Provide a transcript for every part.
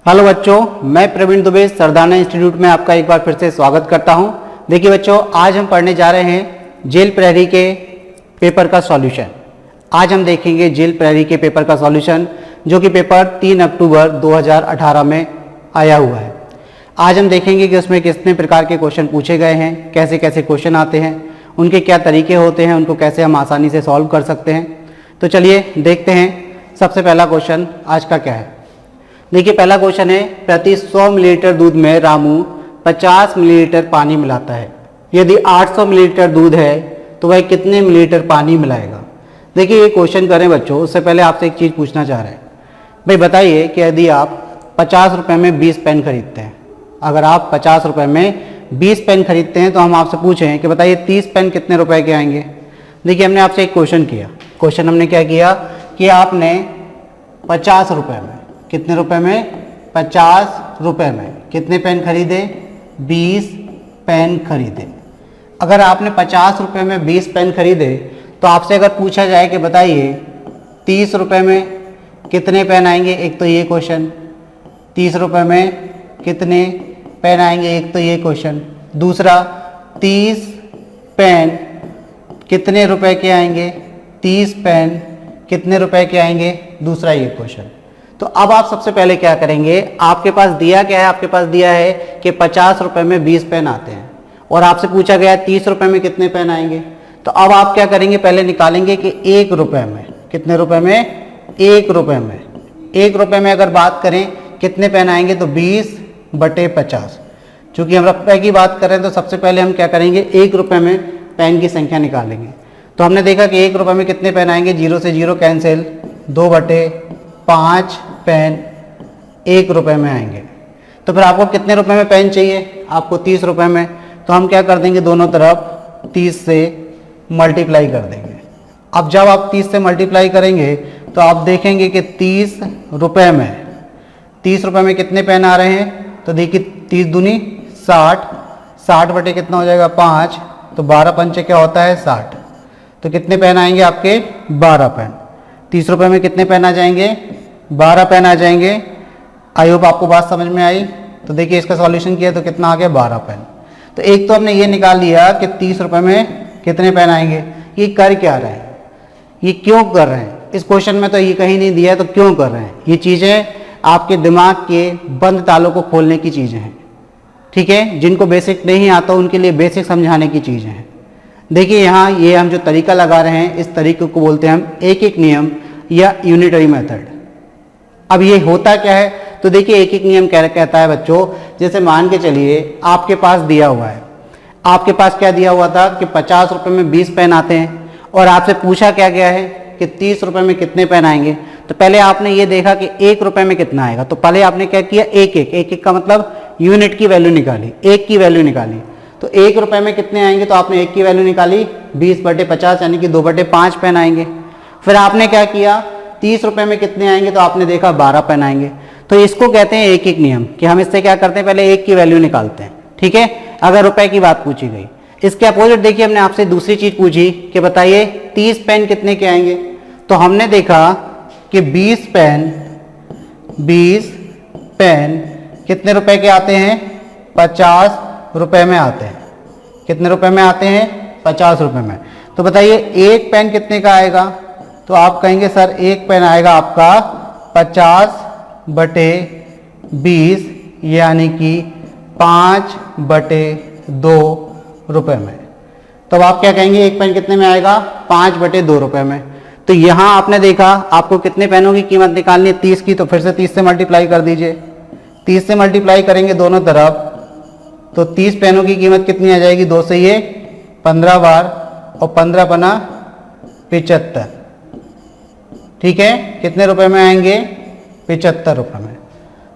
Hello बच्चों, मैं Praveen Dubey Sardana institute में आपका एक बार फिर से स्वागत करता हूं। देखिए बच्चों, आज हम पढ़ने जा रहे हैं जेल प्रहरी के पेपर का सॉल्यूशन। आज हम देखेंगे जेल प्रहरी के पेपर का सॉल्यूशन, जो कि पेपर 3 अक्टूबर 2018 में आया हुआ है। आज हम देखेंगे कि उसमें कितने प्रकार के क्वेश्चन पूछे गए हैं, कैसे कैसे क्वेश्चन आते हैं, उनके क्या तरीके होते हैं, उनको कैसे हम आसानी से सॉल्व कर सकते हैं। तो चलिए देखते हैं सबसे पहला क्वेश्चन आज का क्या है। देखिए, पहला क्वेश्चन है, प्रति 100 मिलीलीटर दूध में रामू 50 मिलीलीटर पानी मिलाता है। यदि 800 मिलीलीटर दूध है तो वह कितने मिलीलीटर पानी मिलाएगा। देखिए, ये क्वेश्चन करें बच्चों, उससे पहले आपसे एक चीज़ पूछना चाह रहे हैं। भाई बताइए कि यदि आप 50 रुपये में 20 पेन खरीदते हैं, अगर आप 50 रुपये में 20 पेन खरीदते हैं तो हम आपसे पूछें कि बताइए 30 पेन कितने रुपए के आएंगे। देखिए, हमने आपसे एक क्वेश्चन किया। क्वेश्चन हमने क्या किया कि आपने 50 रुपये में, कितने रुपए में, 50 रुपये में कितने पेन खरीदे, 20 पेन खरीदे। अगर आपने 50 रुपये में 20 पेन खरीदे तो आपसे अगर पूछा जाए कि बताइए 30 रुपये में कितने पेन आएंगे, एक तो ये क्वेश्चन। 30 रुपये में कितने पेन आएंगे, एक तो ये क्वेश्चन। दूसरा, 30 पेन कितने रुपए के आएंगे, 30 पेन कितने रुपए के आएंगे, दूसरा ये क्वेश्चन। तो अब आप सबसे पहले क्या करेंगे, आपके पास दिया क्या है, आपके पास दिया है कि 50 रुपये में 20 पेन आते हैं और आपसे पूछा गया 30 रुपये में कितने पेन आएंगे। तो अब आप क्या करेंगे, पहले निकालेंगे कि 1 रुपये में, कितने रुपए में, 1 रुपये में। 1 रुपये में अगर बात करें कितने पेन आएंगे तो 20/50। चूंकि हम रुपये की बात कर रहे हैं तो सबसे पहले हम क्या करेंगे, 1 रुपये में पेन की संख्या निकालेंगे। तो हमने देखा कि 1 रुपये में कितने पेन आएंगे, 0 से 0 कैंसिल, 2/5 पेन 1 रुपये में आएंगे। तो फिर आपको कितने रुपए में पेन चाहिए, आपको 30 रुपये में। तो हम क्या कर देंगे, दोनों तरफ 30 से मल्टीप्लाई कर देंगे। अब जब आप 30 से मल्टीप्लाई करेंगे तो आप देखेंगे कि 30 रुपये में कितने पेन आ रहे हैं। तो देखिए, 30 दूनी 60, 60 बटे कितना हो जाएगा, 5। तो 12 पंचे क्या होता है, 60। तो कितने पेन आएंगे आपके, 12 पेन। 30 रुपये में कितने पेन आ जाएंगे, 12 पेन आ जाएंगे। आई होप आपको बात समझ में आई। तो देखिए, इसका सॉल्यूशन किया तो कितना आ गया, 12 पेन। तो एक तो हमने ये निकाल लिया कि 30 रुपये में कितने पेन आएंगे। ये कर क्या रहे हैं, ये क्यों कर रहे हैं, इस क्वेश्चन में तो ये कहीं नहीं दिया है, तो क्यों कर रहे हैं। ये चीज़ें आपके दिमाग के बंद तालों को खोलने की चीज़ें हैं, ठीक है। जिनको बेसिक नहीं आता उनके लिए बेसिक समझाने की चीज़ें हैं। देखिए, यहाँ ये हम जो तरीका लगा रहे हैं, इस तरीके को बोलते हैं हम एक एक नियम या यूनिटरी मेथड। अब ये होता क्या है, तो देखिए, एक एक नियम कहता है बच्चों, जैसे मान के चलिए आपके पास दिया हुआ है, आपके पास क्या दिया हुआ था कि 50 रुपये में 20 पेन आते हैं और आपसे पूछा क्या गया है कि 30 रुपये में कितने पेन आएंगे। तो पहले आपने ये देखा कि 1 रुपये में कितना आएगा। तो पहले आपने क्या किया, एक एक का मतलब यूनिट की वैल्यू निकाली, 1 की वैल्यू निकाली। तो 1 रुपये में कितने आएंगे, तो आपने 1 की वैल्यू निकाली, 20/50 यानी कि 2/5 पेन आएंगे। फिर आपने क्या किया, 30 रुपये में कितने आएंगे, तो आपने देखा 12 पेन आएंगे। तो इसको कहते हैं एक एक नियम, कि हम इससे क्या करते हैं, पहले 1 की वैल्यू निकालते हैं, ठीक है, अगर रुपए की बात पूछी गई। इसके अपोजिट देखिए, हमने आपसे दूसरी चीज पूछी कि बताइए 30 पेन कितने के आएंगे। तो हमने देखा कि 20 पेन कितने रुपए के आते हैं, 50 रुपए में आते हैं। कितने रुपए में आते हैं, 50 रुपए में। तो बताइए 1 पेन कितने का आएगा। तो आप कहेंगे सर 1 पेन आएगा आपका 50/20 यानी कि 5/2 रुपये में। तब आप क्या कहेंगे, 1 पेन कितने में आएगा, 5/2 रुपये में। तो यहां आपने देखा आपको कितने पेनों की कीमत निकालनी है, 30 की। तो फिर से 30 से मल्टीप्लाई कर दीजिए। 30 से मल्टीप्लाई करेंगे दोनों तरफ, तो 30 पेनों की कीमत कितनी आ जाएगी, 2 से ये 15 बार और 15 बना 75, ठीक है। कितने रुपए में आएंगे, 75 रुपये में।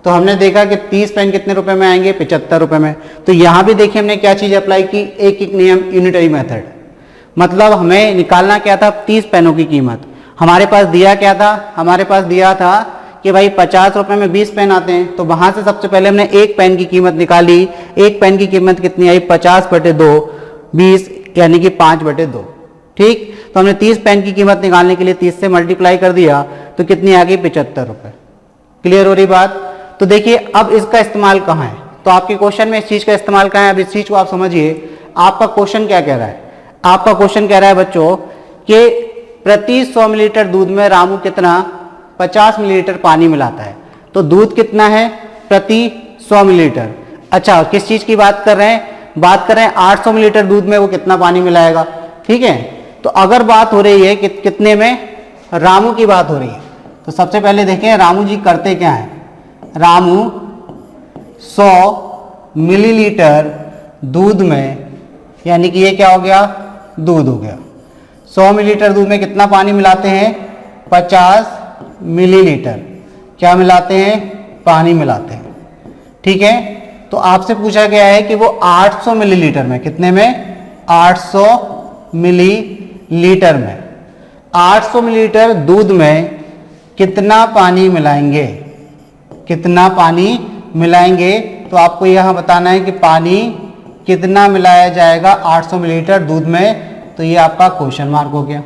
तो हमने देखा कि 30 पेन कितने रुपए में आएंगे, 75 रुपये में। तो यहां भी देखिए हमने क्या चीज अप्लाई की, एक एक नियम, यूनिटरी मेथड। मतलब हमें निकालना क्या था, 30 पेनों की कीमत। हमारे पास दिया क्या था, हमारे पास दिया था कि भाई 50 रुपये में 20 पेन आते हैं। तो वहां से सबसे पहले हमने 1 पेन की कीमत निकाली। 1 पेन की कीमत कितनी आई, 50/2, 20 यानी कि 5/2, ठीक। तो हमने 30 पेन की कीमत निकालने के लिए 30 से मल्टीप्लाई कर दिया, तो कितनी आ गई, 75 रुपये। क्लियर हो रही बात। तो देखिए अब इसका इस्तेमाल कहाँ है, तो आपके क्वेश्चन में इस चीज का इस्तेमाल कहाँ है, अब इस चीज को आप समझिए। आपका क्वेश्चन क्या कह रहा है, आपका क्वेश्चन कह रहा है बच्चों कि प्रति 100 मिलीलीटर दूध में रामू कितना 50 मिलीलीटर पानी मिलाता है। तो दूध कितना है प्रति 100 मिलीलीटर। अच्छा किस चीज की बात कर रहे हैं, बात कर रहे हैं 800 मिलीलीटर दूध में वो कितना पानी मिलाएगा। ठीक है, तो अगर बात हो रही है कि कितने में, रामू की बात हो रही है, तो सबसे पहले देखें रामू जी करते क्या है। रामू 100 मिलीलीटर दूध में, यानी कि ये क्या हो गया, दूध हो गया। 100 मिलीलीटर दूध में कितना पानी मिलाते हैं, 50 मिलीलीटर क्या मिलाते हैं, पानी मिलाते हैं। ठीक है, तो आपसे पूछा गया है कि वो 800 मिलीलीटर में, कितने में, 800 मिलीलीटर में, 800 मिलीलीटर दूध में कितना पानी मिलाएंगे, कितना पानी मिलाएंगे। तो आपको यहां बताना है कि पानी कितना मिलाया जाएगा 800 मिलीलीटर दूध में, तो ये आपका क्वेश्चन मार्क हो गया।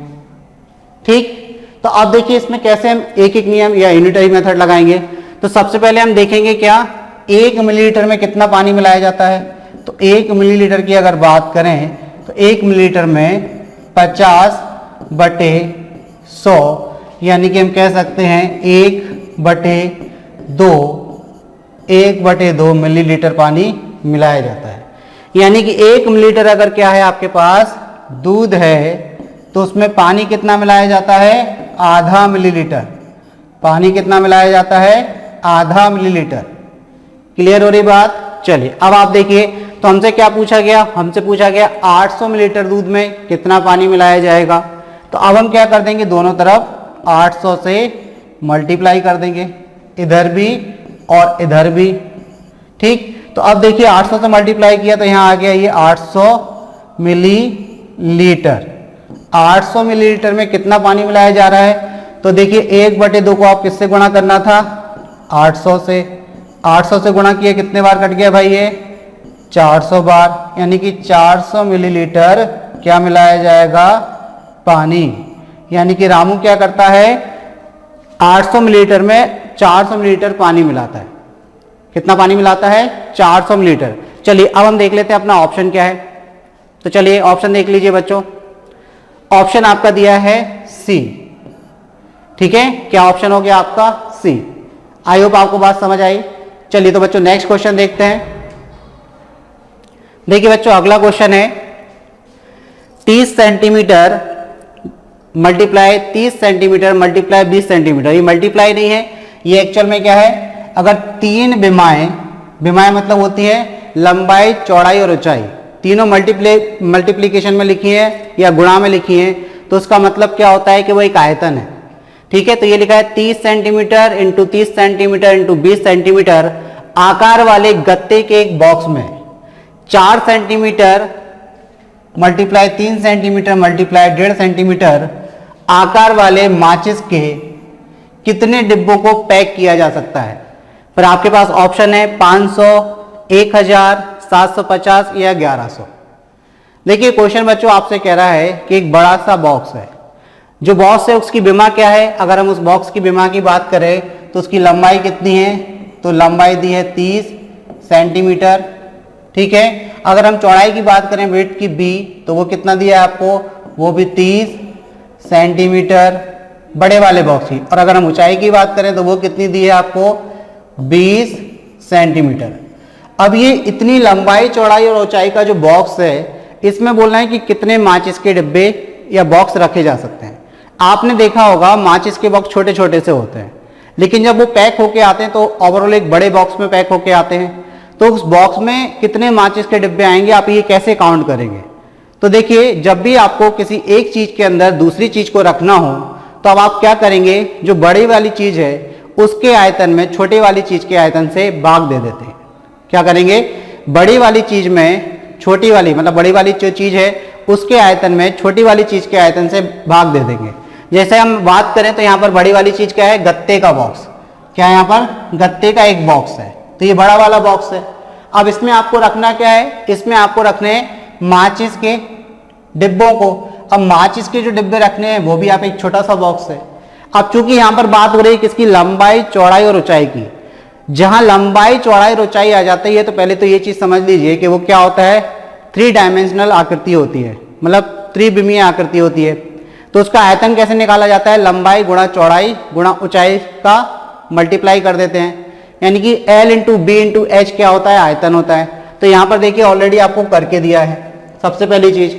ठीक, तो अब देखिए इसमें कैसे हम एक एक नियम या यूनिटरी मेथड लगाएंगे। तो सबसे पहले हम देखेंगे क्या 1 मिलीलीटर में कितना पानी मिलाया जाता है। तो 1 मिलीलीटर की अगर बात करें तो 1 मिलीलीटर में 50/100, यानी कि हम कह सकते हैं 1/2 मिलीलीटर पानी मिलाया जाता है। यानी कि 1 मिलीलीटर अगर क्या है आपके पास दूध है तो उसमें पानी कितना मिलाया जाता है, आधा मिलीलीटर। पानी कितना मिलाया जाता है, आधा मिलीलीटर। क्लियर हो रही बात। चलिए अब आप देखिए, तो हमसे क्या पूछा गया, हमसे पूछा गया 800 मिलीलीटर दूध में कितना पानी मिलाया जाएगा। तो अब हम क्या कर देंगे, दोनों तरफ 800 से मल्टीप्लाई कर देंगे, इधर भी और इधर भी। ठीक, तो अब देखिए 800 से मल्टीप्लाई किया तो यहाँ आ गया ये 800 मिलीलीटर। 800 मिलीलीटर में कितना पानी मिलाया जा रहा है, तो देखिए 1/2 को आप किससे गुणा करना था, 800 से। 800 से गुणा किया कितने बार कट गया भाई, ये 400 बार, यानी कि 400 मिलीलीटर क्या मिलाया जाएगा, पानी। यानी कि रामू क्या करता है, 800 मिलीलीटर में 400 मिलीलीटर पानी मिलाता है। कितना पानी मिलाता है, 400 मिलीलीटर। चलिए अब हम देख लेते हैं अपना ऑप्शन क्या है। तो चलिए ऑप्शन देख लीजिए बच्चों, ऑप्शन आपका दिया है सी। ठीक है, क्या ऑप्शन हो गया आपका, सी। आई होप आपको बात समझ आई। चलिए तो बच्चों नेक्स्ट क्वेश्चन देखते हैं। देखिए बच्चों अगला क्वेश्चन है 30 centimetre multiply 30 centimetre multiply 20 centimetre. ये मल्टीप्लाई नहीं है, ये एक्चुअल में क्या है, अगर 3 विमाएं, विमाएं मतलब होती है लंबाई चौड़ाई और ऊंचाई, तीनों मल्टीप्लीकेशन में लिखी है या गुणा में लिखी है, तो उसका मतलब क्या होता है कि वो एक आयतन है। ठीक है, तो ये लिखा है 30 centimetre into 30 centimetre into 20 centimetre आकार वाले गत्ते के एक बॉक्स में 4 centimetre multiply 3 centimetre multiply 1.5 centimetre आकार वाले माचिस के कितने डिब्बों को पैक किया जा सकता है। फिर आपके पास ऑप्शन है 500, 1000, 750 या 1100। देखिए क्वेश्चन बच्चों आपसे कह रहा है कि एक बड़ा सा बॉक्स है, जो बॉक्स है उसकी विमा क्या है। अगर हम उस बॉक्स की विमा की बात करें तो उसकी लंबाई कितनी है, तो लंबाई दी है 30 सेंटीमीटर। ठीक है, अगर हम चौड़ाई की बात करें वेट की बी, तो वो कितना दिया है आपको, वो भी 30 सेंटीमीटर बड़े वाले बॉक्स की। और अगर हम ऊंचाई की बात करें तो वो कितनी दी है आपको, 20 सेंटीमीटर। अब ये इतनी लंबाई चौड़ाई और ऊंचाई का जो बॉक्स है, इसमें बोलना है कि कितने माचिस के डिब्बे या बॉक्स रखे जा सकते हैं। आपने देखा होगा माचिस के बॉक्स छोटे छोटे से होते हैं, लेकिन जब वो पैक होके आते हैं तो ओवरऑल एक बड़े बॉक्स में पैक होके आते हैं। तो उस बॉक्स में कितने माचिस के डिब्बे आएंगे, आप ये कैसे काउंट करेंगे। तो देखिए जब भी आपको किसी एक चीज के अंदर दूसरी चीज को रखना हो, तो अब आप क्या करेंगे, जो बड़ी वाली चीज है उसके आयतन में छोटे वाली चीज के आयतन से भाग दे देते हैं। क्या करेंगे, बड़ी वाली चीज में छोटी वाली, मतलब बड़ी वाली जो चीज है उसके आयतन में छोटी वाली चीज के आयतन से भाग दे देंगे। जैसे हम बात करें तो यहाँ पर बड़ी वाली चीज क्या है, गत्ते का बॉक्स। क्या है यहाँ पर, गत्ते का एक बॉक्स है, तो ये बड़ा वाला बॉक्स है। अब इसमें आपको रखना क्या है, इसमें आपको रखने माचिस के डिब्बों को। अब माचिस के जो डिब्बे रखने हैं वो भी आप एक छोटा सा बॉक्स है। अब चूंकि यहाँ पर बात हो रही है किसकी, लंबाई चौड़ाई और ऊंचाई की, जहां लंबाई चौड़ाई और ऊंचाई आ जाती है तो पहले तो ये चीज समझ लीजिए कि वो क्या होता है, 3 डायमेंशनल आकृति होती है, मतलब त्रिविमीय आकृति होती है। तो उसका आयतन कैसे निकाला जाता है, लंबाई गुणा चौड़ाई गुणा ऊंचाई का मल्टीप्लाई कर देते हैं, यानी कि L into B into H क्या होता है, आयतन होता है। तो यहां पर देखिए ऑलरेडी आपको करके दिया है सबसे पहली चीज,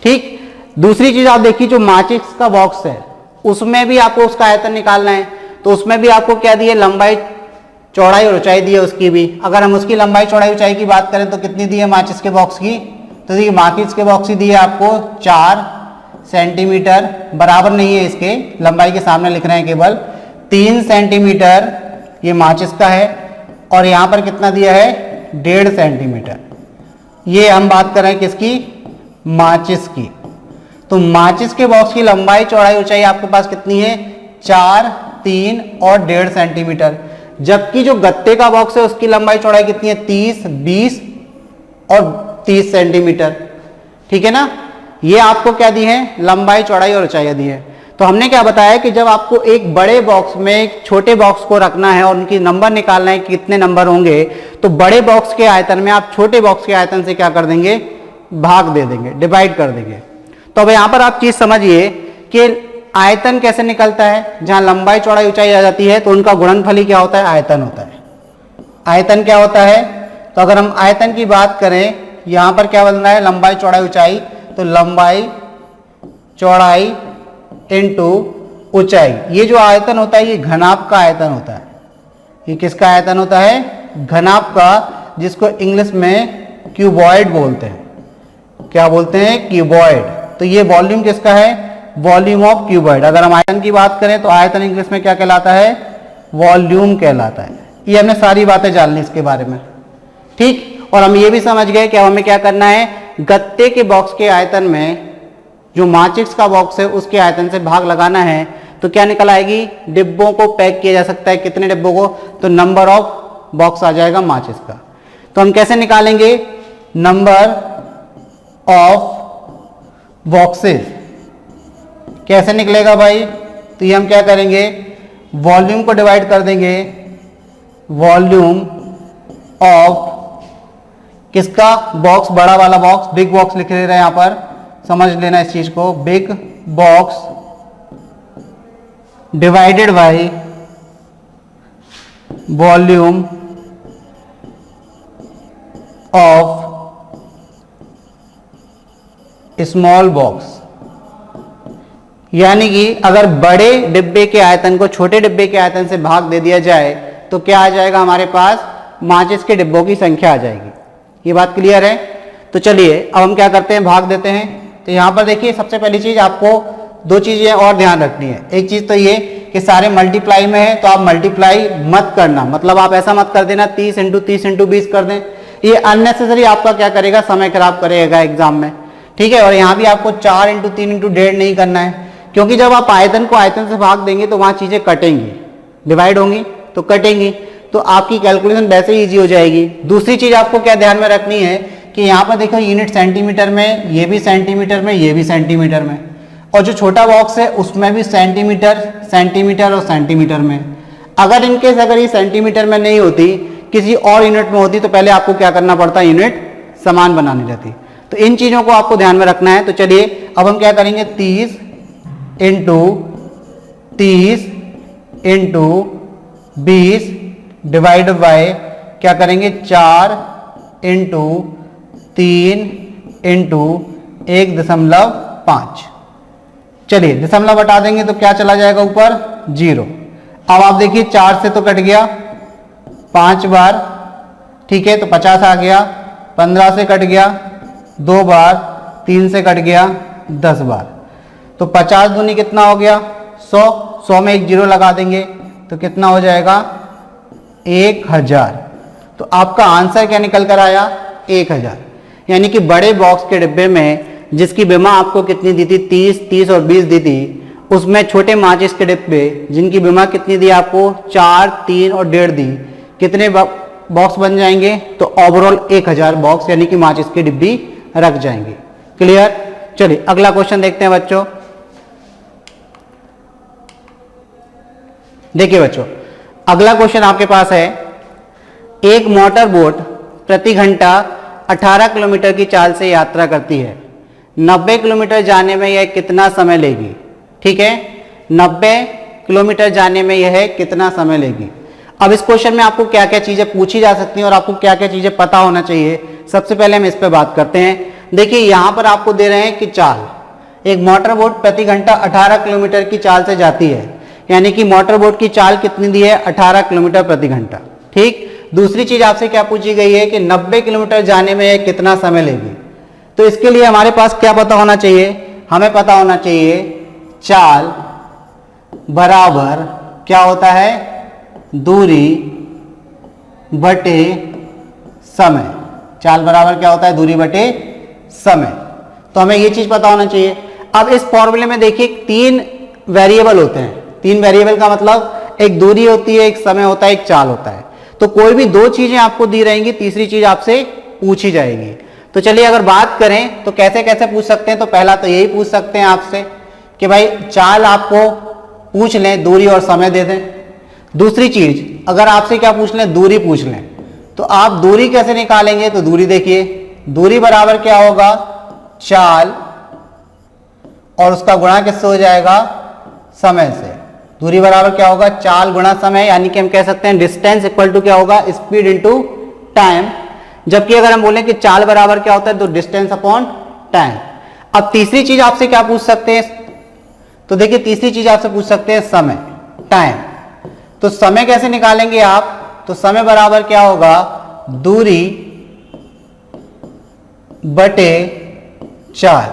ठीक। दूसरी चीज आप देखिए जो माचिस का बॉक्स है उसमें भी आपको उसका आयतन निकालना है, तो उसमें भी आपको क्या दिए, लंबाई चौड़ाई और ऊंचाई दी है उसकी भी। अगर हम उसकी लंबाई चौड़ाई ऊंचाई की बात करें तो कितनी दी है माचिस के बॉक्स की, तो देखिए माचिस के बॉक्स की दी है आपको 4 सेंटीमीटर, बराबर नहीं है इसके, लंबाई के सामने लिख रहे हैं केवल 3 सेंटीमीटर ये माचिस का है, और यहां पर कितना दिया है 1.5 सेंटीमीटर। ये हम बात कर रहे हैं किसकी, माचिस की। तो माचिस के बॉक्स की लंबाई चौड़ाई ऊंचाई आपके पास कितनी है, 4, 3 और 1.5 सेंटीमीटर। जबकि जो गत्ते का बॉक्स है उसकी लंबाई चौड़ाई कितनी है, 30, 20 और 30 सेंटीमीटर, ठीक है ना। ये आपको क्या दी है, लंबाई चौड़ाई और ऊंचाई दी है। तो हमने क्या बताया कि जब आपको एक बड़े बॉक्स में एक छोटे बॉक्स को रखना है और उनकी नंबर निकालना है कि कितने नंबर होंगे, तो बड़े बॉक्स के आयतन में आप छोटे बॉक्स के आयतन से क्या कर देंगे, भाग दे देंगे, डिवाइड कर देंगे। तो अब यहां पर आप चीज समझिए कि आयतन कैसे निकलता है, जहां लंबाई चौड़ाई ऊंचाई आ जाती है तो उनका गुणनफल ही क्या होता है, आयतन होता है। आयतन क्या होता है, तो अगर हम आयतन की बात करें, यहां पर क्या बन रहा है, लंबाई चौड़ाई ऊंचाई, तो लंबाई चौड़ाई इंटू ऊंचाई, ये जो आयतन होता है ये घनाभ का आयतन होता है। ये किसका आयतन होता है, घनाभ का, जिसको इंग्लिश में क्यूबॉइड बोलते हैं। क्या बोलते हैं, क्यूबॉइड। तो ये वॉल्यूम किसका है, वॉल्यूम ऑफ क्यूबॉइड। अगर हम आयतन की बात करें तो आयतन इंग्लिश में क्या कहलाता है, वॉल्यूम कहलाता है। ये हमने सारी बातें जान ली इसके बारे में, ठीक। और हम ये भी समझ गए कि हमें क्या करना है, गत्ते के बॉक्स के आयतन में जो माचिस का बॉक्स है उसके आयतन से भाग लगाना है, तो क्या निकल आएगी, डिब्बों को पैक किया जा सकता है, कितने डिब्बों को, तो नंबर ऑफ बॉक्स आ जाएगा माचिस का। तो हम कैसे निकालेंगे, नंबर ऑफ बॉक्सेस कैसे निकलेगा भाई, तो ये हम क्या करेंगे, वॉल्यूम को डिवाइड कर देंगे, वॉल्यूम ऑफ किसका बॉक्स, बड़ा वाला बॉक्स, बिग बॉक्स लिख ले रहे हैं यहां पर, समझ लेना इस चीज को, big box divided by volume of small box. यानी कि अगर बड़े डिब्बे के आयतन को छोटे डिब्बे के आयतन से भाग दे दिया जाए तो क्या आ जाएगा, हमारे पास माचिस के डिब्बों की संख्या आ जाएगी। ये बात क्लियर है। तो चलिए अब हम क्या करते हैं, भाग देते हैं। तो यहां पर देखिए सबसे पहली चीज आपको 2 चीजें और ध्यान रखनी है। एक चीज तो ये कि सारे मल्टीप्लाई में है तो आप मल्टीप्लाई मत करना, मतलब आप ऐसा मत कर देना 30 इंटू 30 इंटू 20 कर दें, ये अननेसेसरी आपका क्या करेगा, समय खराब करेगा एग्जाम में, ठीक है। और यहाँ भी आपको 4 इंटू 3 इंटू 1.5 नहीं करना है, क्योंकि जब आप आयतन को आयतन से भाग देंगे तो वहां चीजें कटेंगी, डिवाइड होंगी तो कटेंगी, तो आपकी कैलकुलेशन वैसे ही ईजी हो जाएगी। दूसरी चीज आपको क्या ध्यान में रखनी है कि यहाँ पर देखो यूनिट सेंटीमीटर में, ये भी सेंटीमीटर में, ये भी सेंटीमीटर में, और जो छोटा बॉक्स है उसमें भी सेंटीमीटर, सेंटीमीटर और सेंटीमीटर में। अगर इनकेस अगर ये सेंटीमीटर में नहीं होती, किसी और यूनिट में होती, तो पहले आपको क्या करना पड़ता, यूनिट समान बनानी रहती। तो इन चीजों को आपको ध्यान में रखना है। तो चलिए अब हम क्या करेंगे, 30 इंटू 30 इंटू 20 डिवाइड बाय क्या करेंगे, 4 इंटू 3 इंटू 1.5। चलिए दशमलव हटा देंगे तो क्या चला जाएगा ऊपर, 0। अब आप देखिए 4 से तो कट गया 5 बार, ठीक है, तो 50 आ गया। 15 से कट गया 2 बार, 3 से कट गया 10 बार, तो 50 दूनी कितना हो गया, 100। 100 में एक 0 लगा देंगे तो कितना हो जाएगा, 1000। तो आपका आंसर क्या निकल कर आया, 1000। यानी कि बड़े बॉक्स के डिब्बे में जिसकी बीमा आपको कितनी दी थी, 30 और 20 दी थी, उसमें छोटे माचिस के डिब्बे जिनकी बीमा कितनी दी आपको, 4, 3 और 1.5 दी, कितने बॉक्स बन जाएंगे, तो ओवरऑल 1000 बॉक्स यानी कि माचिस की डिब्बी रख जाएंगे। क्लियर। चलिए अगला क्वेश्चन देखते हैं बच्चों। देखिए बच्चों अगला क्वेश्चन आपके पास है एक मोटर बोट प्रति घंटा 18 किलोमीटर की चाल से यात्रा करती है, 90 किलोमीटर जाने में यह कितना समय लेगी? ठीक है, 90 किलोमीटर जाने में यह कितना समय लेगी? अब इस क्वेश्चन में आपको क्या क्या चीजें पूछी जा सकती हैं और आपको क्या क्या चीजें पता होना चाहिए, सबसे पहले हम इस पे बात करते हैं। देखिए यहां पर आपको दे रहे हैं कि चाल, एक मोटर बोट प्रति घंटा 18 किलोमीटर की चाल से जाती है, यानी कि मोटर बोट की चाल कितनी दी है? 18 किलोमीटर प्रति घंटा। ठीक, दूसरी चीज आपसे क्या पूछी गई है कि 90 किलोमीटर जाने में यह कितना समय लेगी? तो इसके लिए हमारे पास क्या पता होना चाहिए? हमें पता होना चाहिए चाल बराबर क्या होता है? दूरी बटे समय। चाल बराबर क्या होता है? दूरी बटे समय। तो हमें ये चीज पता होना चाहिए। अब इस फॉर्मूले में देखिए 3 वेरिएबल होते हैं। 3 वेरिएबल का मतलब एक दूरी होती है, एक समय होता है, एक चाल होता है। तो कोई भी 2 चीजें आपको दी रहेंगी, तीसरी चीज आपसे पूछी जाएगी। तो चलिए अगर बात करें तो कैसे कैसे पूछ सकते हैं। तो पहला तो यही पूछ सकते हैं आपसे कि भाई चाल आपको पूछ लें, दूरी और समय दे दें। दूसरी चीज अगर आपसे क्या पूछ लें? दूरी पूछ लें। तो आप दूरी कैसे निकालेंगे? तो दूरी देखिए, दूरी बराबर क्या होगा? चाल और उसका गुणा किससे हो जाएगा? समय से। दूरी बराबर क्या होगा? चाल गुणा समय, यानी कि हम कह सकते हैं डिस्टेंस इक्वल टू क्या होगा? Speed into time. जबकि अगर हम बोलें कि चाल बराबर क्या होता है? तो डिस्टेंस अपॉन टाइम। अब तीसरी चीज आपसे क्या पूछ सकते हैं? तो देखिए तीसरी चीज आपसे पूछ सकते हैं समय, टाइम। तो समय कैसे निकालेंगे आप? तो समय बराबर क्या होगा? दूरी बटे चाल।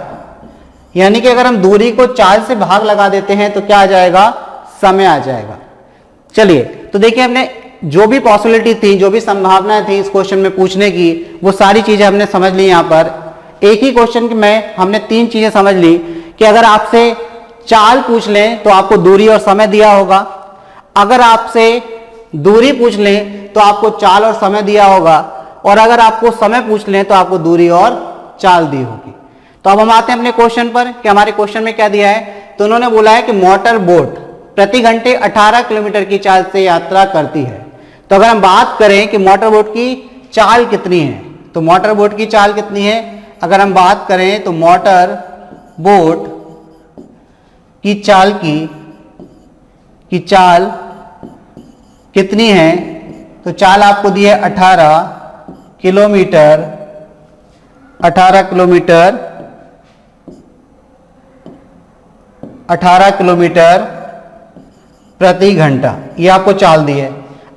यानी कि अगर हम दूरी को चाल से भाग लगा देते हैं तो क्या आ जाएगा? समय आ जाएगा। चलिए तो देखिए हमने जो भी पॉसिबिलिटी थी, जो भी संभावनाएं थी इस क्वेश्चन में पूछने की, वो सारी चीजें हमने समझ ली। यहां पर एक ही क्वेश्चन में हमने 3 चीजें समझ ली कि अगर आपसे चाल पूछ लें तो आपको दूरी और समय दिया होगा, अगर आपसे दूरी पूछ लें तो आपको चाल और समय दिया होगा, और अगर आपको समय पूछ लें तो आपको दूरी और चाल दी होगी। तो अब हम आते हैं अपने क्वेश्चन पर कि हमारे क्वेश्चन में क्या दिया है। तो उन्होंने बोला है कि मोटर बोट प्रति घंटे 18 किलोमीटर की चाल से यात्रा करती है। तो अगर हम बात करें कि मोटर बोट की चाल कितनी है, तो मोटर बोट की चाल कितनी है? अगर हम बात करें तो मोटर बोट की चाल की चाल कितनी है? तो चाल आपको दी है 18 किलोमीटर 18 किलोमीटर प्रति घंटा, ये आपको चाल दी है।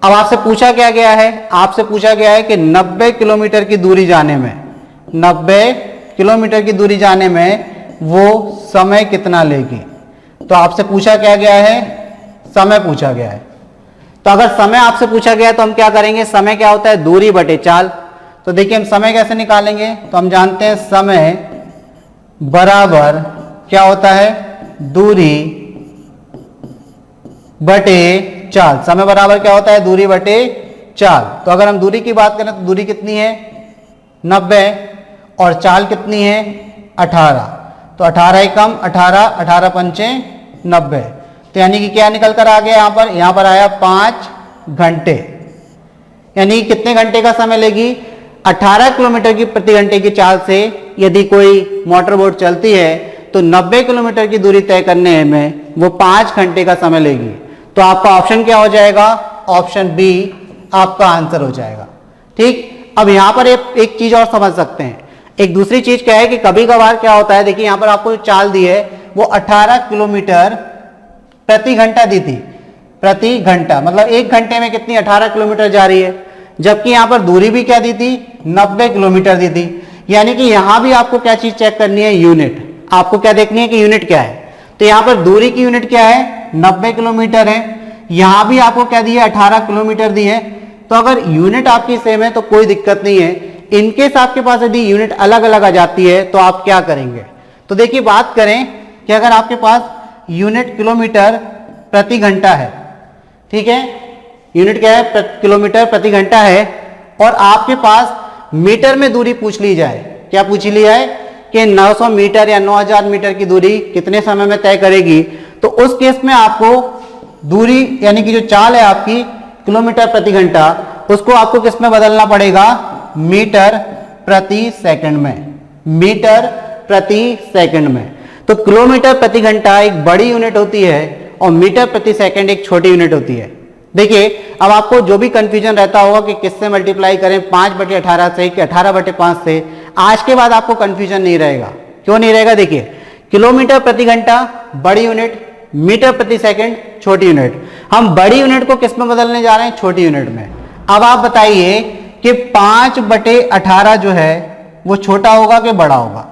अब आपसे पूछा क्या गया है? आपसे पूछा गया है कि 90 किलोमीटर की दूरी जाने में, 90 किलोमीटर की दूरी जाने में वो समय कितना लेगी। तो आपसे पूछा क्या गया है? समय पूछा गया है। तो अगर समय आपसे पूछा गया तो हम क्या करेंगे? समय क्या होता है? दूरी बटे चाल। तो देखिए हम समय कैसे निकालेंगे? तो हम जानते हैं समय बराबर क्या होता है? दूरी बटे चाल। समय बराबर क्या होता है? दूरी बटे चाल। तो अगर हम दूरी की बात करें तो दूरी कितनी है? 90, और चाल कितनी है? 18। तो 18 ही कम 18, 18 पंचे 90। तो यानी कि क्या निकल कर आ गया यहाँ पर? यहाँ पर आया 5 घंटे। यानी कितने घंटे का समय लेगी? 18 किलोमीटर की प्रति घंटे की चाल से यदि कोई मोटर बोट चलती है तो 90 किलोमीटर की दूरी तय करने में वो 5 घंटे का समय लेगी। तो आपका ऑप्शन क्या हो जाएगा? ऑप्शन बी आपका आंसर हो जाएगा। ठीक, अब यहां पर एक चीज और समझ सकते हैं। एक दूसरी चीज क्या है कि कभी कभार क्या होता है, देखिए यहां पर आपको चाल दी है वो 18 किलोमीटर प्रति घंटा दी थी। प्रति घंटा मतलब 1 घंटे में कितनी? 18 किलोमीटर जा रही है। जबकि यहां पर दूरी भी क्या दी थी? 90 किलोमीटर दी थी। यानी कि यहां भी आपको क्या चीज चेक करनी है? यूनिट। आपको क्या देखनी है कि यूनिट क्या है। तो यहां पर दूरी की यूनिट क्या है? 90 किलोमीटर है। यहां भी आपको क्या दी है? 18 किलोमीटर दी है। तो अगर यूनिट आपकी सेम है तो कोई दिक्कत नहीं है। इनकेस आपके पास यदि यूनिट अलग अलग आ जाती है तो आप क्या करेंगे? तो देखिए बात करें कि अगर आपके पास यूनिट किलोमीटर प्रति घंटा है, ठीक है, यूनिट क्या है? किलोमीटर प्रति घंटा है, और आपके पास मीटर में दूरी पूछ ली जाए, क्या पूछ ली जाए कि 900 मीटर या 9000 मीटर की दूरी कितने समय में तय करेगी। तो उस केस में आपको दूरी यानी कि जो चाल है आपकी किलोमीटर प्रति घंटा, उसको आपको किस में बदलना पड़ेगा, मीटर प्रति सेकंड में, मीटर प्रति सेकंड में। तो किलोमीटर प्रति घंटा एक बड़ी यूनिट होती है और मीटर प्रति सेकंड एक छोटी यूनिट होती है। देखिए अब आपको जो भी कंफ्यूजन रहता होगा कि किससे मल्टीप्लाई करें, 5/18 से कि 18/5 से, आज के बाद आपको कंफ्यूजन नहीं रहेगा। क्यों नहीं रहेगा, देखिए किलोमीटर प्रति घंटा बड़ी यूनिट, मीटर प्रति सेकंड छोटी यूनिट। हम बड़ी यूनिट को किस में बदलने जा रहे हैं, छोटी यूनिट में। अब आप बताइए कि 5/18 जो है वो छोटा होगा कि बड़ा होगा।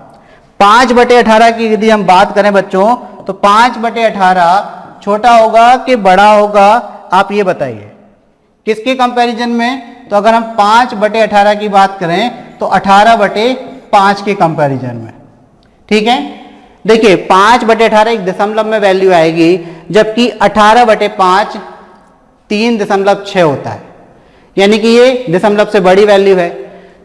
5/18 की यदि हम बात करें बच्चों, तो 5/18 छोटा होगा कि बड़ा होगा, आप ये बताइए किसके कंपैरिजन में। तो अगर हम 5/18 की बात करें तो 18/5 के कंपैरिजन में, ठीक है। देखिए 5/18 एक दशमलव में वैल्यू आएगी, जबकि 18/5 3.6 होता है, यानी कि ये दशमलव से बड़ी वैल्यू है।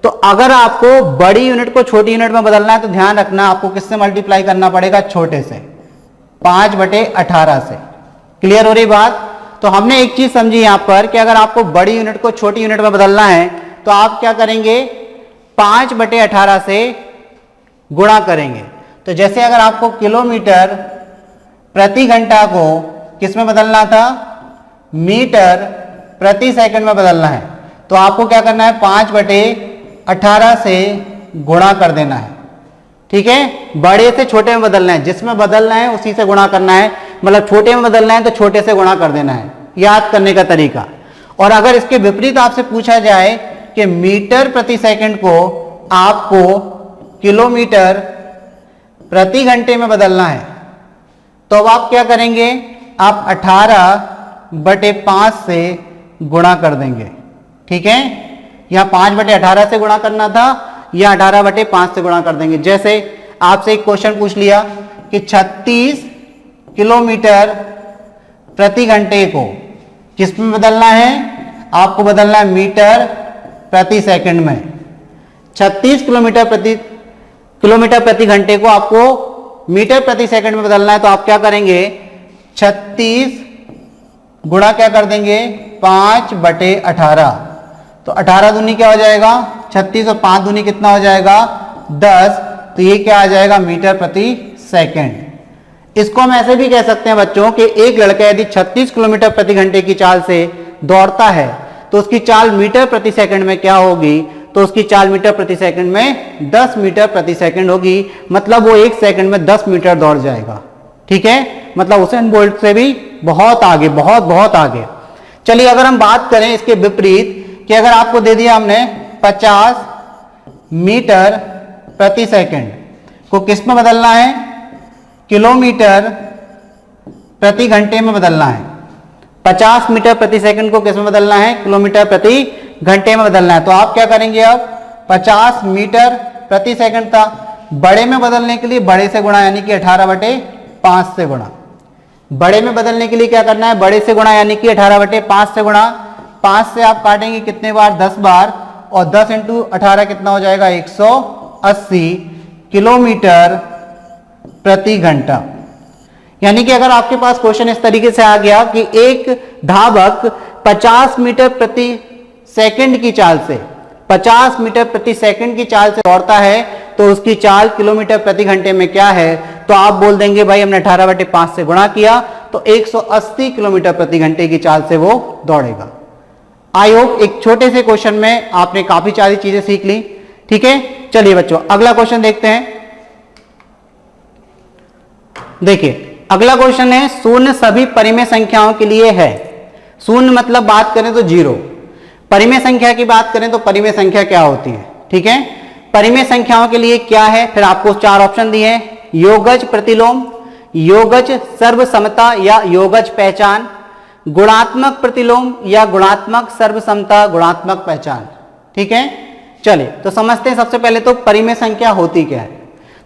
तो अगर आपको बड़ी यूनिट को छोटी यूनिट में बदलना है तो ध्यान रखना आपको किससे मल्टीप्लाई करना पड़ेगा, छोटे से, 5/18 से। क्लियर हो रही बात। तो हमने एक चीज समझी यहां पर कि अगर आपको बड़ी यूनिट को छोटी यूनिट में बदलना है तो आप क्या करेंगे, 5/18 से गुणा करेंगे। तो जैसे अगर आपको किलोमीटर प्रति घंटा को किस में बदलना था, मीटर प्रति सेकंड में बदलना है, तो आपको क्या करना है, 5/18 से गुणा कर देना है, ठीक है। बड़े से छोटे में बदलना है, जिसमें बदलना है उसी से गुणा करना है, मतलब छोटे में बदलना है तो छोटे से गुणा कर देना है, याद करने का तरीका। और अगर इसके विपरीत आपसे पूछा जाए कि मीटर प्रति सेकंड को आपको किलोमीटर प्रति घंटे में बदलना है, तो अब आप क्या करेंगे, आप 18/5 से गुणा कर देंगे, ठीक है। यहां 5/18 से गुणा करना था, या 18/5 से गुणा कर देंगे। जैसे आपसे एक क्वेश्चन पूछ लिया कि 36 किलोमीटर प्रति घंटे को किस में बदलना है, आपको बदलना है मीटर प्रति सेकंड में। 36 किलोमीटर प्रति घंटे को आपको मीटर प्रति सेकंड में बदलना है, तो आप क्या करेंगे, 36 गुणा क्या कर देंगे, 5/18। तो 18 दूनी क्या हो जाएगा, 36, और 5 दूनी कितना हो जाएगा, 10। तो ये क्या आ जाएगा, मीटर प्रति सेकंड। इसको हम ऐसे भी कह सकते हैं बच्चों कि एक लड़का यदि 36 किलोमीटर प्रति घंटे की चाल से दौड़ता है तो उसकी चाल मीटर प्रति सेकंड में क्या होगी, तो उसकी चाल मीटर प्रति सेकंड में 10 मीटर प्रति सेकंड होगी। मतलब वो एक सेकंड में 10 मीटर दौड़ जाएगा, ठीक है। मतलब उसेन बोल्ट से भी बहुत आगे, बहुत बहुत आगे। चलिए अगर हम बात करें इसके विपरीत कि अगर आपको दे दिया हमने 50 मीटर प्रति सेकंड को किस में बदलना है, किलोमीटर प्रति घंटे में बदलना है। 50 मीटर प्रति सेकंड को किस में बदलना है, किलोमीटर प्रति घंटे में बदलना है। तो आप क्या करेंगे, अब 50 मीटर प्रति सेकंड था, बड़े में बदलने के लिए बड़े से गुणा, यानी कि 18/5 से गुणा। बड़े में बदलने के लिए क्या करना है, बड़े से गुणा, यानी कि 18/5 से गुणा। 5 से आप काटेंगे कितने बार, 10 बार, और 10 × 18 कितना हो जाएगा, 180 किलोमीटर प्रति घंटा। यानी कि अगर आपके पास क्वेश्चन इस तरीके से आ गया कि एक धावक 50 मीटर प्रति सेकंड की चाल से, 50 मीटर प्रति सेकंड की चाल से दौड़ता है, तो उसकी चाल किलोमीटर प्रति घंटे में क्या है, तो आप बोल देंगे भाई हमने 18/5 से गुणा किया तो 180 किलोमीटर प्रति घंटे की चाल से वो दौड़ेगा। आई होप एक छोटे से क्वेश्चन में आपने काफी सारी चीजें सीख ली, ठीक है। चलिए बच्चों अगला क्वेश्चन देखते हैं। देखिए अगला क्वेश्चन है, शून्य सभी परिमेय संख्याओं के लिए है। शून्य मतलब बात करें तो 0, परिमेय संख्या की बात करें तो परिमेय संख्या क्या होती है, ठीक है। परिमेय संख्याओं के लिए क्या है, फिर आपको 4 ऑप्शन दिए हैं, योगज प्रतिलोम, योगज सर्वसमता या योगज पहचान, गुणात्मक प्रतिलोम या गुणात्मक सर्वसमता गुणात्मक पहचान, ठीक है। चलिए तो समझते हैं सबसे पहले तो परिमेय संख्या होती क्या है।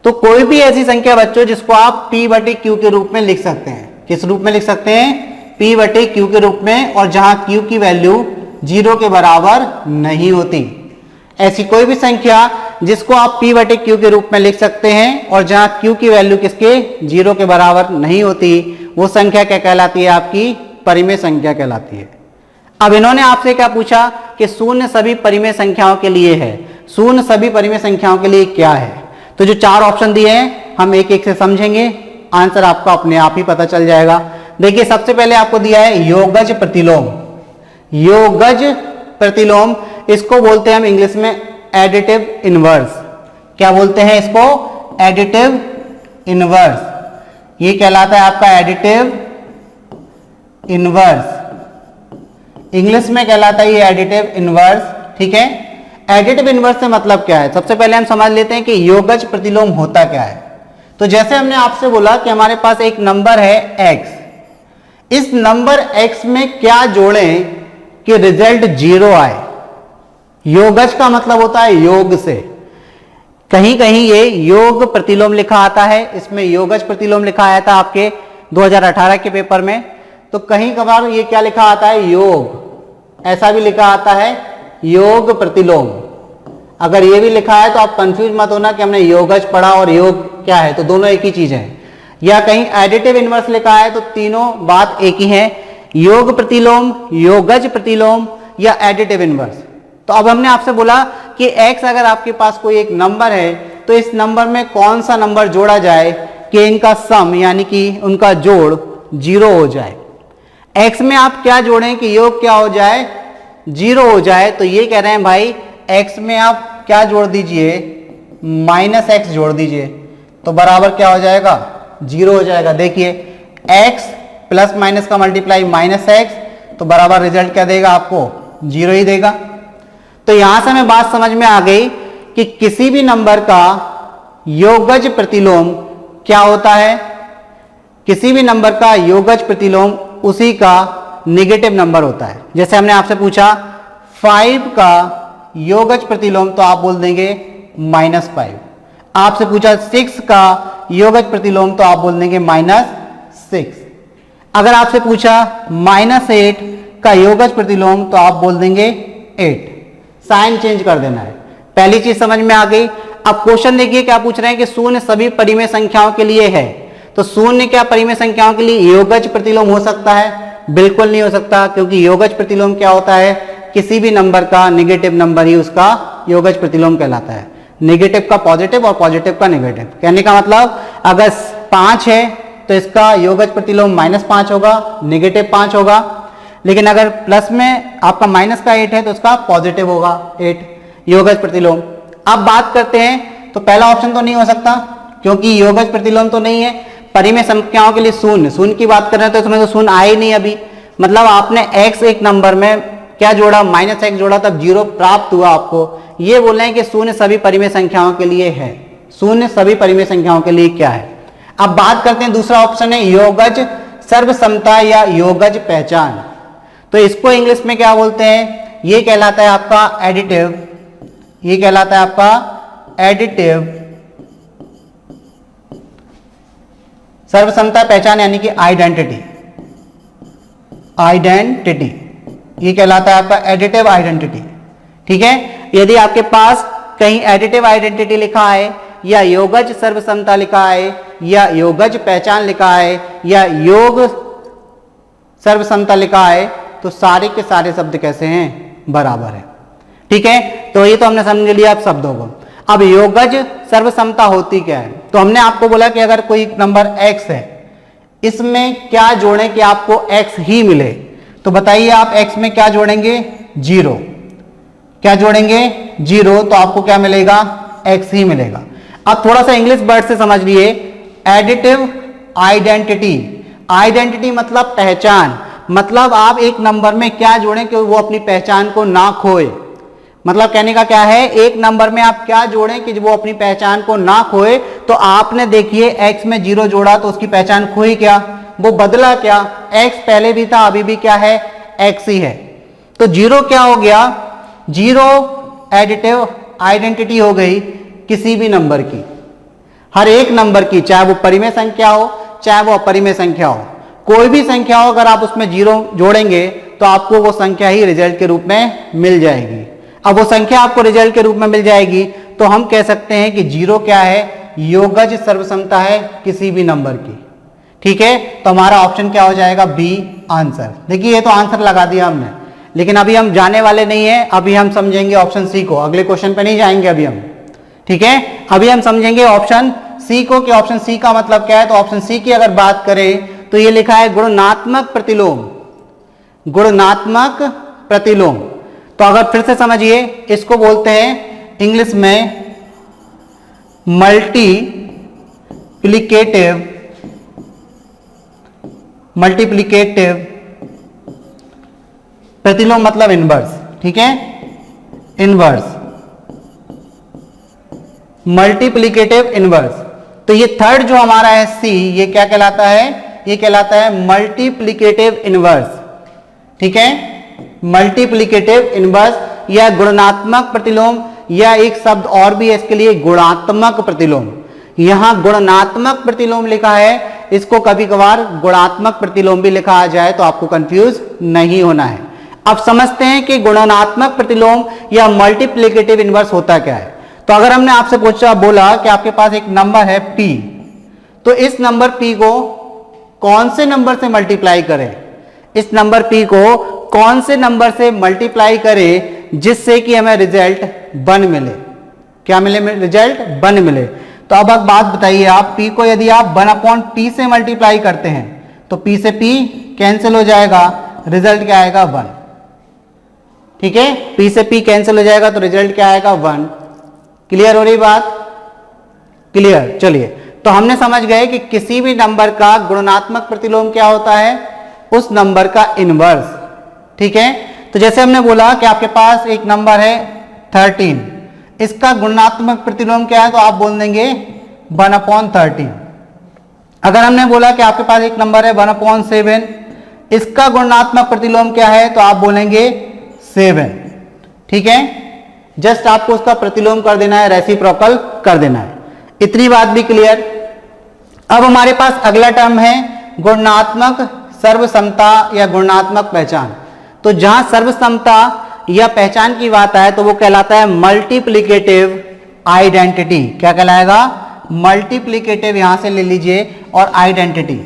तो कोई भी ऐसी संख्या बच्चों जिसको आप P/Q के रूप में लिख सकते हैं। किस रूप में लिख सकते हैं, P/Q के रूप में, और जहां Q की वैल्यू 0 के बराबर नहीं होती। ऐसी कोई भी संख्या जिसको आप P/Q के रूप में लिख सकते हैं और जहां Q की वैल्यू किसके 0 के बराबर नहीं होती, वो संख्या क्या कहलाती है, आपकी परिमेय संख्या कहलाती है। अब इन्होंने आपसे क्या पूछा कि शून्य सभी परिमेय संख्याओं के लिए है। शून्य सभी परिमेय संख्याओं के लिए क्या है? तो जो 4 ऑप्शन दिए हैं हम एक एक से समझेंगे, आंसर आपको अपने आप ही पता चल जाएगा। देखिए सबसे पहले आपको दिया है योगज प्रतिलोम। योगज प्रतिलोम, इसको बोलते हैं हम इंग्लिश में एडिटिव इनवर्स। क्या बोलते हैं इसको? Additive inverse. ये कहलाता है आपका एडिटिव इनवर्स, इंग्लिश में कहलाता है ये एडिटिव इनवर्स। ठीक है, एडिटिव इनवर्स से मतलब क्या है? सबसे पहले हम समझ लेते हैं कि योगज प्रतिलोम होता क्या है। तो जैसे हमने आपसे बोला कि हमारे पास एक नंबर है x, इस नंबर x में क्या जोड़ें कि रिजल्ट 0 आए। योगज का मतलब होता है योग से, कहीं कहीं ये योग प्रतिलोम लिखा आता है, इसमें योगज प्रतिलोम लिखा आया था आपके 2018 के पेपर में। तो कहीं कभार ये क्या लिखा आता है? योग, ऐसा भी लिखा आता है योग प्रतिलोम। अगर ये भी लिखा है तो आप कंफ्यूज मत होना कि हमने योगज पढ़ा और योग क्या है, तो दोनों एक ही चीज है। या कहीं एडिटिव इनवर्स लिखा है तो तीनों बात एक ही है, योग प्रतिलोम, योगज प्रतिलोम या एडिटिव इनवर्स। तो अब हमने आपसे बोला कि x अगर आपके पास कोई एक नंबर है तो इस नंबर में कौन सा नंबर जोड़ा जाए कि इनका सम यानी कि उनका जोड़ 0 हो जाए। x में आप क्या जोड़ें कि योग क्या हो जाए? 0 हो जाए। तो ये कह रहे हैं भाई x में आप क्या जोड़ दीजिए? -x जोड़ दीजिए, तो बराबर क्या हो जाएगा? 0 हो जाएगा। देखिए x प्लस माइनस का मल्टीप्लाई -x, तो बराबर रिजल्ट क्या देगा आपको? 0 ही देगा। तो यहां से हमें बात समझ में आ गई कि किसी भी नंबर का योगज प्रतिलोम क्या होता है? किसी भी नंबर का योगज प्रतिलोम उसी का नेगेटिव नंबर होता है। जैसे हमने आपसे पूछा 5 का योगज प्रतिलोम, तो आप बोल देंगे -5। आपसे पूछा 6 का योगज प्रतिलोम, तो आप बोल देंगे -6। अगर आपसे पूछा -8 का योगज प्रतिलोम, तो आप बोल देंगे 8। साइन चेंज कर देना है। पहली चीज समझ में आ गई। अब क्वेश्चन देखिए क्या पूछ रहे हैं कि शून्य सभी परिमेय संख्याओं के लिए है। तो शून्य क्या परिमेय संख्याओं के लिए योगज प्रतिलोम हो सकता है? बिल्कुल नहीं हो सकता, क्योंकि योगज प्रतिलोम क्या होता है? किसी भी नंबर का नेगेटिव नंबर ही उसका योगज प्रतिलोम कहलाता है। नेगेटिव का पॉजिटिव और पॉजिटिव का नेगेटिव। कहने का मतलब अगर 5 है तो इसका योगज प्रतिलोम -5 होगा, -5 होगा। लेकिन अगर प्लस में आपका माइनस का 8 है तो उसका पॉजिटिव होगा 8 योगज प्रतिलोम। अब बात करते हैं, तो पहला ऑप्शन तो नहीं हो सकता क्योंकि योगज प्रतिलोम तो नहीं है। परिमेय संख्याओं के लिए शून्य की बात कर रहे हैं तो इसमें तो शून्य आए नहीं अभी। मतलब आपने x एक नंबर में क्या जोड़ा? -x जोड़ा, तब 0 प्राप्त हुआ आपको। ये बोल रहे हैं कि शून्य सभी परिमेय संख्याओं के लिए है। शून्य सभी परिमेय संख्याओं के लिए क्या है? अब बात करते हैं, दूसरा ऑप्शन है योगज सर्वसमता या योगज पहचान। तो इसको इंग्लिश में क्या बोलते हैं? ये कहलाता है आपका एडिटिव, ये कहलाता है आपका एडिटिव सर्वसमता पहचान यानी कि आइडेंटिटी। आइडेंटिटी ये कहलाता है आपका एडिटिव आइडेंटिटी। ठीक है, यदि आपके पास कहीं एडिटिव आइडेंटिटी लिखा है या योगज सर्वसमता लिखा है या योगज पहचान लिखा है या योग सर्वसमता लिखा है, तो सारे के सारे शब्द कैसे हैं? बराबर है। ठीक है, तो ये तो हमने समझ लिया अब शब्दों को। अब योगज सर्वसमता होती क्या है? तो हमने आपको बोला कि अगर कोई नंबर x है, इसमें क्या जोड़ें कि आपको x ही मिले। तो बताइए आप x में क्या जोड़ेंगे? 0। क्या जोड़ेंगे? 0, तो आपको क्या मिलेगा? x ही मिलेगा। अब थोड़ा सा इंग्लिश वर्ड से समझ लिए, एडिटिव आइडेंटिटी। आइडेंटिटी मतलब पहचान। मतलब आप एक नंबर में क्या जोड़ें कि वो अपनी पहचान को ना खोए। मतलब कहने का क्या है, एक नंबर में आप क्या जोड़ें कि वो अपनी पहचान को ना खोए। तो आपने देखिए x में 0 जोड़ा तो उसकी पहचान खोई क्या? वो बदला क्या? x पहले भी था, अभी भी क्या है? x ही है। तो 0 क्या हो गया? 0 एडिटिव आइडेंटिटी हो गई किसी भी नंबर की, हर एक नंबर की, चाहे वो परिमेय संख्या हो चाहे वो अपरिमेय संख्या हो। कोई भी संख्या हो, अगर आप उसमें 0 जोड़ेंगे तो आपको वो संख्या ही रिजल्ट के रूप में मिल जाएगी। अब वो संख्या आपको रिजल्ट के रूप में मिल जाएगी तो हम कह सकते हैं कि 0 क्या है? योगज सर्वसमता है किसी भी नंबर की। ठीक है, तो हमारा ऑप्शन क्या हो जाएगा? B answer. देखिए ये तो आंसर लगा दिया हमने, लेकिन अभी हम जाने वाले नहीं है, अभी हम समझेंगे ऑप्शन सी को, अगले क्वेश्चन पे नहीं जाएंगे अभी हम, ठीक है। अभी हम समझेंगे ऑप्शन सी को कि ऑप्शन सी का मतलब क्या है। तो ऑप्शन सी की अगर बात करें तो ये लिखा है गुणात्मक प्रतिलोम, गुणात्मक प्रतिलोम। तो अगर फिर से समझिए, इसको बोलते हैं इंग्लिश में मल्टीप्लिकेटिव प्रतिलोम, मतलब इनवर्स, ठीक है, इनवर्स, मल्टीप्लिकेटिव इनवर्स। तो ये थर्ड जो हमारा है सी, ये क्या कहलाता है, ये कहलाता है मल्टीप्लिकेटिव इनवर्स, ठीक है, मल्टीप्लिकेटिव इनवर्स या गुणात्मक प्रतिलोम, या एक शब्द और भी है इसके लिए, गुणात्मक प्रतिलोम। यहां गुणात्मक प्रतिलोम लिखा है, इसको कभी कभार गुणात्मक प्रतिलोम भी लिखा आ जाए तो आपको कंफ्यूज नहीं होना है। अब समझते हैं कि गुणात्मक प्रतिलोम या मल्टीप्लिकेटिव इनवर्स होता क्या है। तो अगर हमने आपसे पूछा, बोला कि आपके पास एक नंबर है p, तो इस नंबर p को कौन से नंबर से मल्टीप्लाई करें, इस नंबर p को कौन से नंबर से मल्टीप्लाई करें जिससे कि हमें रिजल्ट 1 मिले, क्या मिले, रिजल्ट 1 मिले। तो अब एक बात बताइए, आप p को यदि आप 1/p से मल्टीप्लाई करते हैं तो p से p कैंसिल हो जाएगा, रिजल्ट क्या आएगा, 1, ठीक है, p से p कैंसिल हो जाएगा तो रिजल्ट क्या आएगा, 1। क्लियर हो रही बात, क्लियर। चलिए, तो हमने समझ गए कि किसी भी नंबर का गुणात्मक प्रतिलोम क्या होता है, उस नंबर का इनवर्स, ठीक है। तो जैसे हमने बोला कि आपके पास एक नंबर है 13, इसका गुणात्मक प्रतिलोम क्या है, तो आप बोल देंगे 1/13। अगर हमने बोला कि आपके पास एक नंबर है 1/7, इसका गुणात्मक प्रतिलोम क्या है, तो आप बोलेंगे 7, ठीक है। जस्ट आपको उसका प्रतिलोम कर देना है, रेसिप्रोकल कर देना है, इतनी बात भी क्लियर। अब हमारे पास अगला टर्म है गुणात्मक सर्वसमता या गुणात्मक पहचान। तो जहां सर्वसमता या पहचान की बात आए तो वो कहलाता है मल्टीप्लिकेटिव आइडेंटिटी। क्या कहलाएगा, मल्टीप्लिकेटिव, यहां से ले लीजिए, और आइडेंटिटी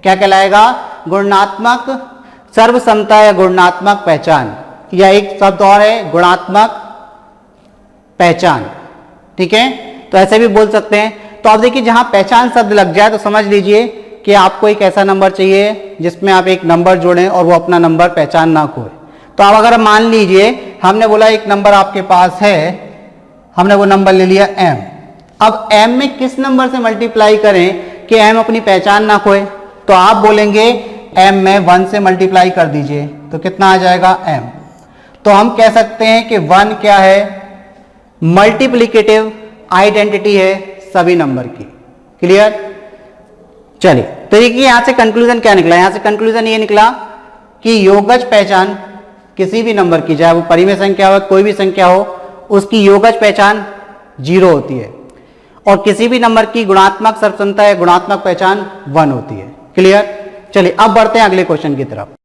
क्या कहलाएगा, गुणात्मक सर्वसमता या गुणात्मक पहचान, या एक शब्द और है गुणात्मक पहचान, ठीक है। तो ऐसे भी बोल सकते हैं। तो आप देखिए, जहां पहचान शब्द लग जाए तो समझ लीजिए कि आपको एक ऐसा नंबर चाहिए जिसमें आप एक नंबर जोड़ें और वो अपना नंबर पहचान ना खोए। तो अब अगर मान लीजिए हमने बोला एक नंबर आपके पास है, हमने वो नंबर ले लिया m, अब m में किस नंबर से मल्टीप्लाई करें कि m अपनी पहचान ना खोए, तो आप बोलेंगे m में 1 से मल्टीप्लाई कर दीजिए, तो कितना आ जाएगा, m। तो हम कह सकते हैं कि 1 क्या है, मल्टीप्लिकेटिव आइडेंटिटी है सभी नंबर की। क्लियर। चलिए, तो देखिए यहां से कंक्लूजन क्या निकला, यहां से कंक्लूजन ये निकला कि योगज पहचान किसी भी नंबर की, चाहे वो परिमेय संख्या हो, कोई भी संख्या हो, उसकी योगज पहचान 0 होती है, और किसी भी नंबर की गुणात्मक सर्वसमता या गुणात्मक पहचान 1 होती है। क्लियर। चलिए अब बढ़ते हैं अगले क्वेश्चन की तरफ।